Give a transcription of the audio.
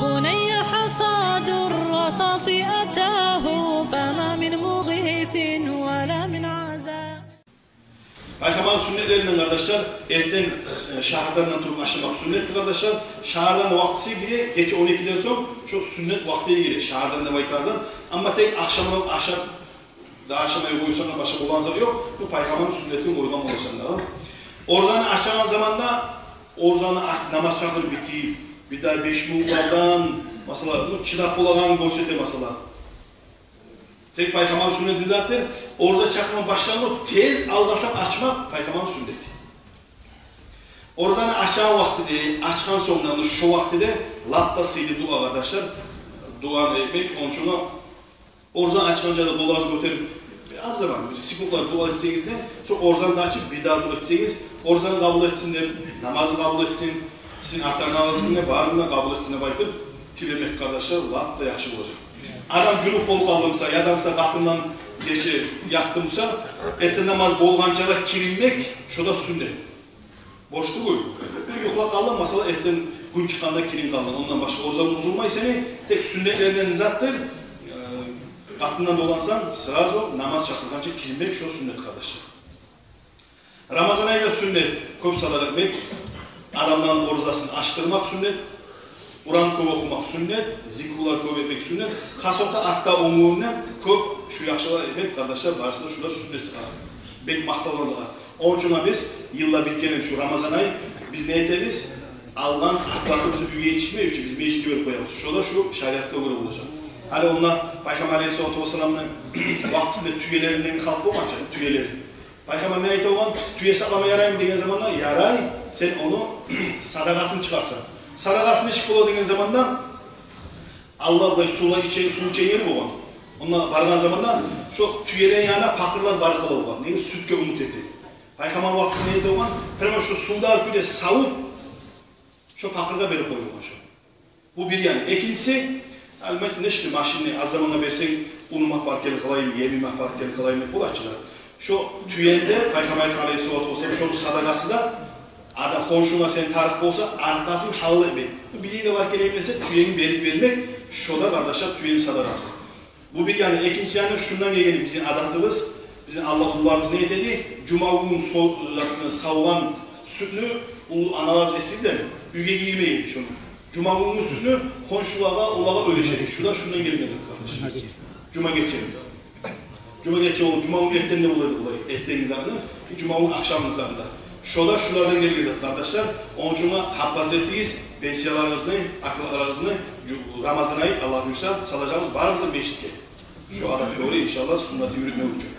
بني حصاد الرصاص أتاه فما من مغيث ولا من عزاء. Peygamber sünnetlerinden kardeşler, erten şahırlarından turup aşırmak sünnetli kardeşler. Şahırdan vaktisi bile geçe 12'den sonra çok sünnet vaktiye gelir. Şahırdan da baykazdan. Ama tek akşamdan akşamaya koyuyorsan başka olan zaman yok. Bu Peygamber'in sünnetini koyulan olursan da. Orzanı açan zamanda orzanı namaz çakır bitti. Bir daha 5 muğlardan mesela bu çırak bulagan görsete mesela. Tek Peygamber sünneti zaten orada çakma başlanıp tez algasan açmak Peygamber sünneti. Orzanı açan vakti de, açkan sonunda şu vakti de lattasıydı dua arkadaşlar. Dua etmek, onun için orzanı açınca da dolarız götürüp az zaman bir sıkıntılar dua etseniz de çok orzanı açıp bir daha dua etseniz orzanı kabul etsin de, namazı kabul etsin, sizin artanağınızın ne varlığına kabul etsin de baytıp tilemek kardeşler latta yaxşı olacak. Adam cünüp bol kaldımsa, yadamsa kapından geçi yattımsa, eti namaz bolğançada kirinmek, şu da sünnet. Boştu koy. Bir yuxla kaldın, mesela etten gün çıkanda kirin kaldın. Ondan başka orzanın bozulmayı seni tek sünnetlerinden izattır. Kapından dolansan, sırası namaz çakırgança kirinmek, şu sünnet kardeşler. Ramazan ayında sünnet, köp salar etmek, adamların orzasını açtırmak sünnet. Kur'an köp okumak sünnet, zikrlar köp etmek sünnet. Kasokta hatta umuruna köp şu yaxşılar etmek kardeşler barısında şurada sünnet çıkar. Bek maqtalınızlar. Onun için biz yılla bitkenin şu Ramazan ayı biz ne ederiz? Allah'ın haklarımızı büyüye yetişmiyor için biz meclis görüp koyalım. Şurada şu şeriatta göre olacak. Hani onlar Peygamber Aleyhisselatü Vesselam'ın vaktisinde tüyelerinden kalk olmayacak tüyeleri. Peygamber ne ayet olan tüye saklama yarayım degen zamanda yaray sen onu sadakasını çıkarsan. Sadakasını çık ola zamanda Allah da su içen yeri bu. Onunla vargan zamanda şu tüyelerin yanına pakırlar barıkalı olan. Neydi? Sütke umut etti. Peygamber vaktisi neydi olan? Prema şu suda arküde savup şu pakırda beri koyuyor şu. Bu bir yani. İkincisi elbette neşti maşini az zamanda versen unmak varken kılayım, yememek varken kılayım bu açılar. Şu tüyende Peygamber Aleyhisselatü Vesselam şu sadakası da adam komşuna sen tarif olsa arkasını havlu etmek. Bu biriyle de varken emlese tüyeni vermek şu da kardeşler tüyenin sadakası. Bu bir yani. İkincisi yani şundan gelip bizim adatımız, bizim Allah'ımız ne dedi? Cuma günü savulan sütünü analar esin de mi? Üge giymeyin şunu. Cuma günü sütünü komşulara, olağa ölecek. Şurada şundan gelmez kardeşler. Cuma geçelim. Cuma geçelim olur. Cuma günü erten de olaydı olay. Esteğin zamanı. Cuma günü akşamın zamanında. Şuradan geleceğiz kardeşler. Onun için habbazetiyiz. Bensiyalarınızı, akıllarınızı Ramazan ayı Allah-u Teala salacağımız varımızın meşitke. Şu adam doğru inşallah sünneti yürütmek için.